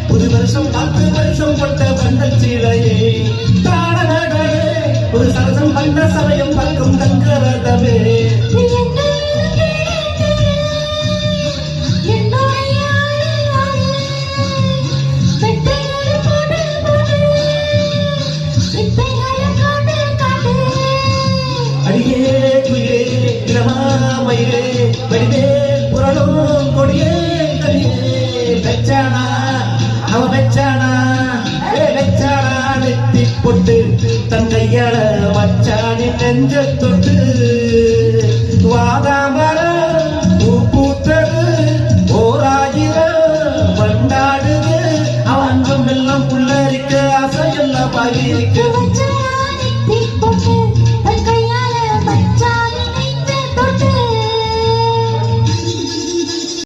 புது வருஷம் 10 வருஷம் கொண்ட வண்டல் சீலையே ஒரு சரசம் பண்ண சமயம் பக்கம் தங்கரதமே அடியே குயிலே இளமாமயிலே வடிவே புரளும் கொடியே கலியே வெச்சானா அவ வெச்சானா வெச்சானா நெத்தி பொட்டு தன் கையாள வச்சானி நெஞ்ச தொட்டு வாதாமரம் பூ பூத்தது ஓராயிரம் வண்டாடுது அவன் எல்லாம் புள்ளரிக்க ஆசையெல்லாம் பகிரிக்க